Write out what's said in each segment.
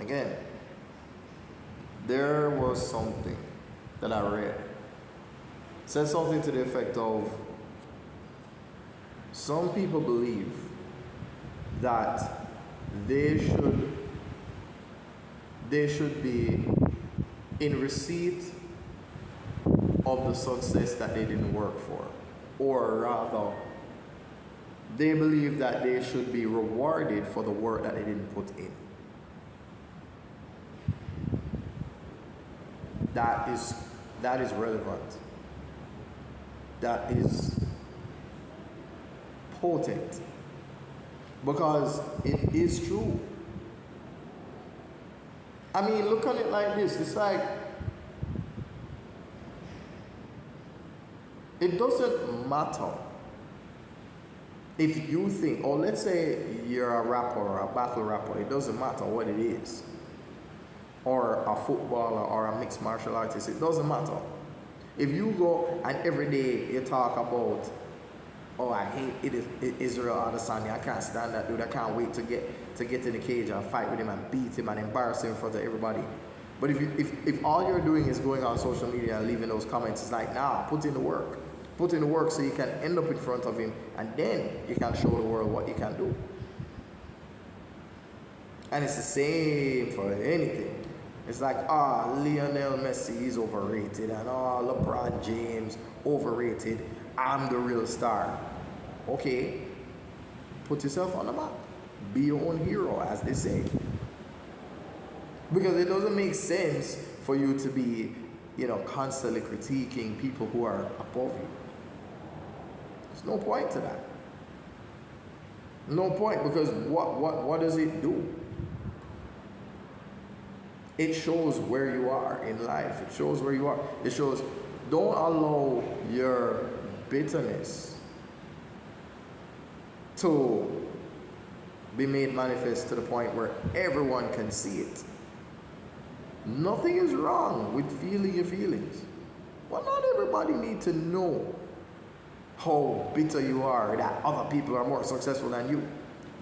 Again, there was something that I read. Said something to the effect of some people believe that they should they should be in receipt of the success that they didn't work for, or rather they believe that they should be rewarded for the work that they didn't put in. That is relevant. That is potent, because it is true. I mean, look at it like this. It's like it doesn't matter if you think, or let's say you're a rapper or a battle rapper, it doesn't matter what it is, or a footballer or a mixed martial artist, it doesn't matter. If you go and every day you talk about, oh, I hate Israel Adesanya, I can't stand that dude, I can't wait to get in the cage and fight with him and beat him and embarrass him in front of everybody. But if all you're doing is going on social media and leaving those comments, it's like, nah, put in the work. Put in the work so you can end up in front of him, and then you can show the world what you can do. And it's the same for anything. It's like, Lionel Messi is overrated, and LeBron James overrated. I'm the real star. Okay, put yourself on the map. Be your own hero, as they say. Because it doesn't make sense for you to be, constantly critiquing people who are above you. There's no point to that. No point, because what does it do? It shows where you are in life. It shows where you are. It shows, don't allow your bitterness to be made manifest to the point where everyone can see it. Nothing is wrong with feeling your feelings. But not everybody needs to know how bitter you are that other people are more successful than you.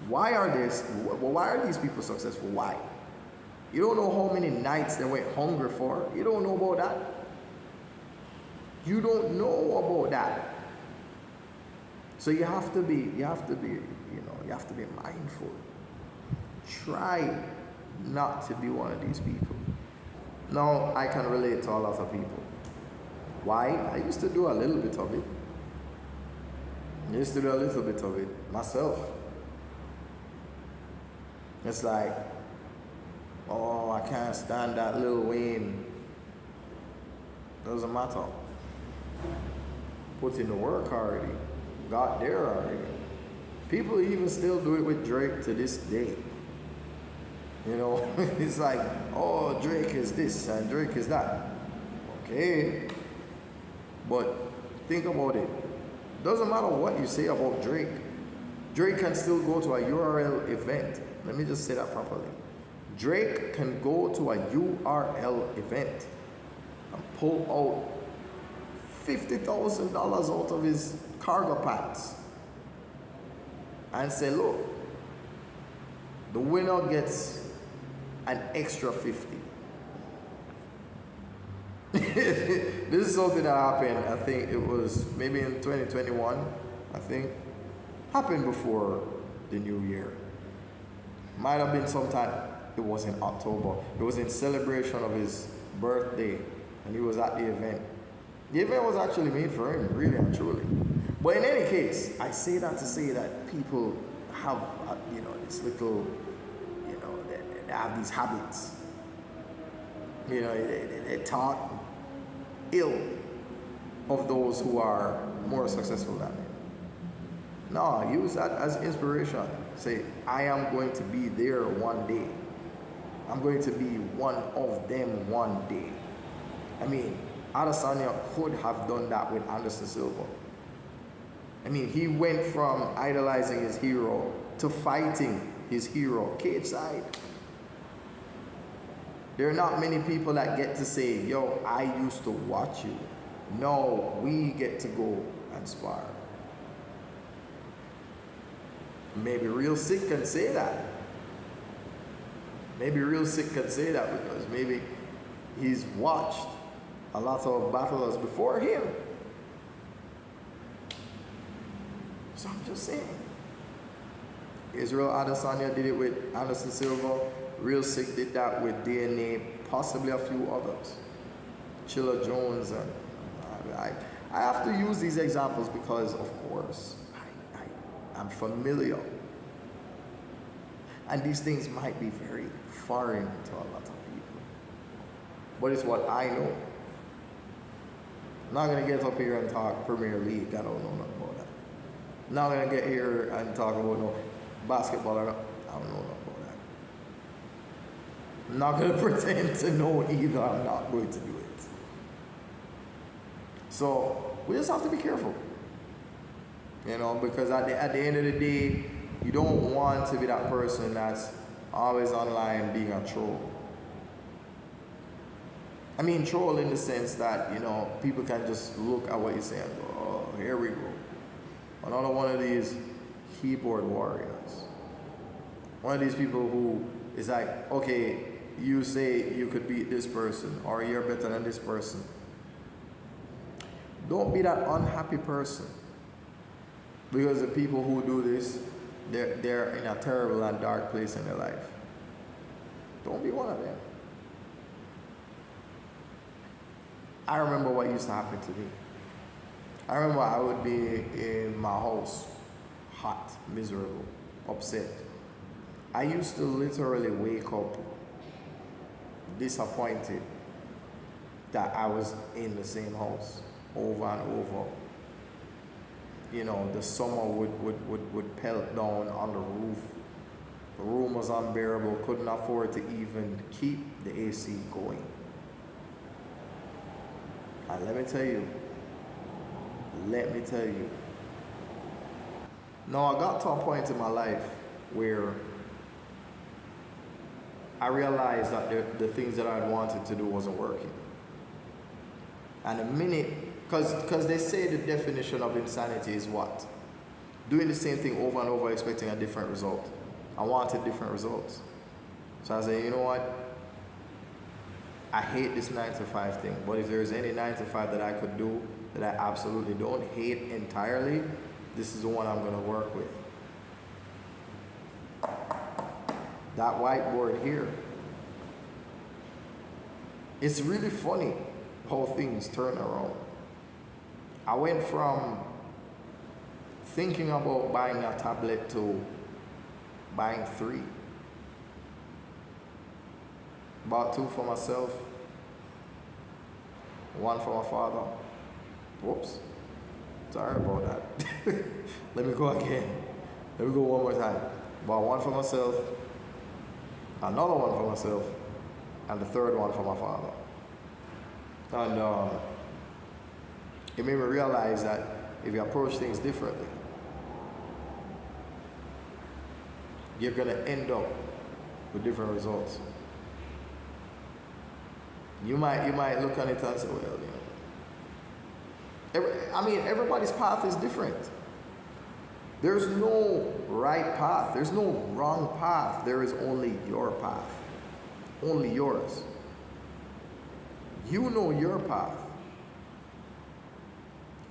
Why are these people successful? Why? You don't know how many nights they went hungry for. You don't know about that. You don't know about that. So you have to be mindful. Try not to be one of these people. Now, I can relate to a lot of people. Why? I used to do a little bit of it. I used to do a little bit of it myself. It's like, oh, I can't stand that Lil Wayne. Doesn't matter. Put in the work already. Got there already. People even still do it with Drake to this day. It's like, oh, Drake is this and Drake is that. Okay. But think about it. Doesn't matter what you say about Drake. Drake can still go to a URL event. Let me just say that properly. Drake can go to a URL event and pull out $50,000 out of his cargo pants and say, look, the winner gets an extra 50. This is something that happened, I think it was maybe in 2021, I think. Happened before the new year. Might have been sometime, it was in October. It was in celebration of his birthday, and he was at the event. The event was actually made for him, really and truly. But in any case, I say that to say that people have, this little, they have these habits. They talk ill of those who are more successful than them. No, use that as inspiration. Say, I am going to be there one day. I'm going to be one of them one day. I mean, Adesanya could have done that with Anderson Silva. I mean, he went from idolizing his hero to fighting his hero cage side. There are not many people that get to say, yo, I used to watch you. No, we get to go and spar. Maybe Real Sick can say that. Maybe Real Sick could say that because maybe he's watched a lot of battlers before him. So I'm just saying. Israel Adesanya did it with Anderson Silva. Real Sick did that with DNA, possibly a few others. Chilla Jones. And I have to use these examples because, of course, I'm familiar. And these things might be very foreign to a lot of people. But it's what I know. I'm not going to get up here and talk Premier League. I don't know nothing about that. I'm not going to get here and talk about no basketball. I don't know nothing about that. I'm not going to pretend to know either. I'm not going to do it. So we just have to be careful. You know, because at the end of the day, you don't want to be that person that's always online being a troll. I mean, troll in the sense that, you know, people can just look at what you say and go, oh, here we go. Another one of these keyboard warriors. One of these people who is like, okay, you say you could beat this person or you're better than this person. Don't be that unhappy person. Because the people who do this, they're in a terrible and dark place in their life. Don't be one of them. I remember what used to happen to me. I remember I would be in my house, hot, miserable, upset. I used to literally wake up disappointed that I was in the same house over and over. You know, the summer would pelt down on the roof. The room was unbearable, couldn't afford to even keep the AC going. And let me tell you, now I got to a point in my life where I realized that the things that I wanted to do wasn't working. And the minute, because they say the definition of insanity is what? Doing the same thing over and over expecting a different result. I wanted different results. So I said, you know what? I hate this 9 to 5 thing, but if there's any 9 to 5 that I could do that I absolutely don't hate entirely, this is the one I'm going to work with. That whiteboard here. It's really funny how things turn around. I went from thinking about buying a tablet to buying 3. Bought 2 for myself, 1 for my father. Whoops. Sorry about that. Let me go again. Let me go one more time. Bought 1 for myself, another 1 for myself, and the 3rd one for my father. And it made me realize that if you approach things differently, you're gonna end up with different results. You might look at it and say, well, you know, everybody's path is different. There's no right path. There's no wrong path. There is only your path. Only yours. You know your path.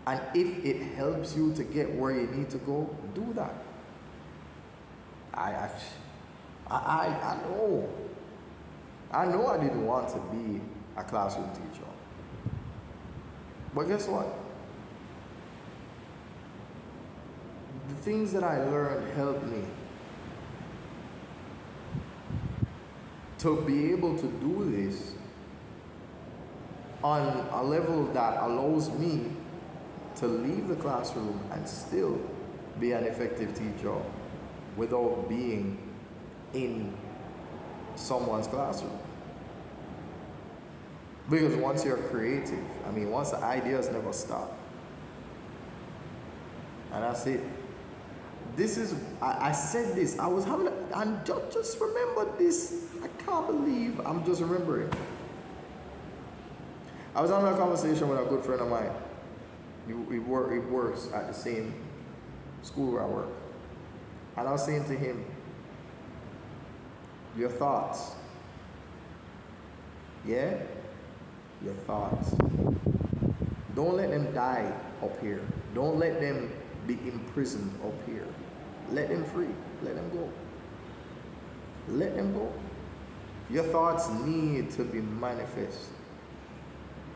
And if it helps you to get where you need to go, do that. I know. I know I didn't want to be a classroom teacher. But guess what? The things that I learned helped me to be able to do this on a level that allows me to leave the classroom and still be an effective teacher without being in someone's classroom. Because once you're creative, once the ideas never stop. And that's it. This is, I said this, I was having, and just remember this. I can't believe I'm just remembering. I was having a conversation with a good friend of mine. He works at the same school where I work. And I was saying to him, Your thoughts. Yeah? Your thoughts. Don't let them die up here. Don't let them be imprisoned up here. Let them free. Let them go. Let them go. Your thoughts need to be manifest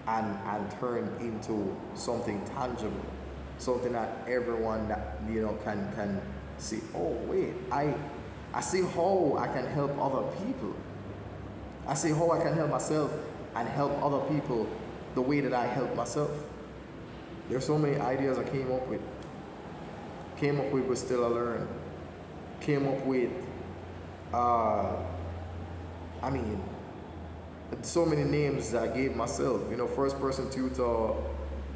and turned into something tangible. Something that everyone that can see, oh wait, I see how I can help other people. I see how I can help myself and help other people the way that I help myself. There's so many ideas I came up with. But still I learn. Came up with, I mean, so many names that I gave myself. First person tutor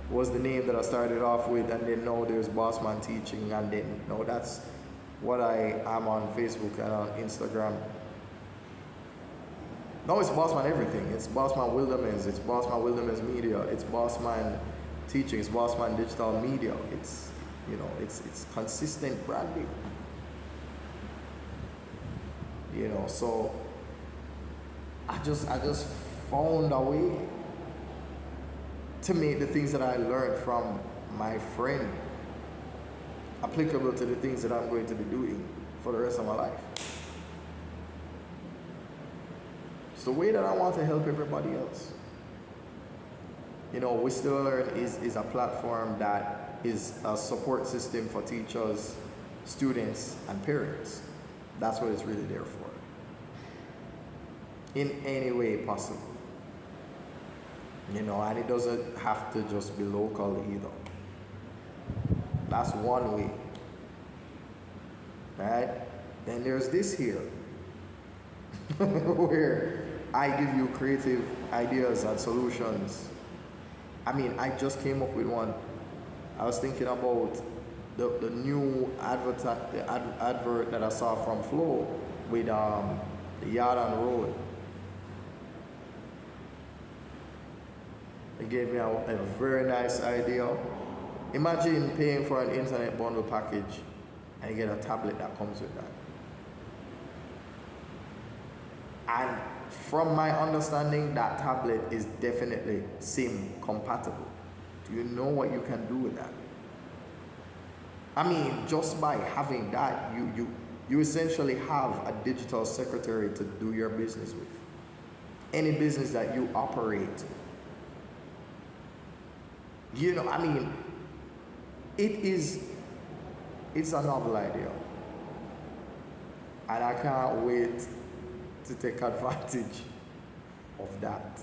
was the name that I started off with, and then now there's Bossman teaching, and then that's what I am on Facebook and on Instagram. Now it's Bossman everything. It's Bossman Wilderness, it's Bossman Wilderness Media, it's Bossman Teaching, it's Bossman Digital Media. It's it's consistent branding. So I just found a way to make the things that I learned from my friend applicable to the things that I'm going to be doing for the rest of my life. It's the way that I want to help everybody else. We Still Learn is a platform that is a support system for teachers, students, and parents. That's what it's really there for. In any way possible. And it doesn't have to just be local either. That's one way. Right? Then there's this here, where I give you creative ideas and solutions. I just came up with one. I was thinking about the new advert that I saw from Flow with the yard on the road. It gave me a very nice idea. Imagine paying for an internet bundle package and you get a tablet that comes with that. And from my understanding, that tablet is definitely SIM compatible. Do you know what you can do with that? Just by having that, you essentially have a digital secretary to do your business with. Any business that you operate. It's a novel idea. And I can't wait to take advantage of that.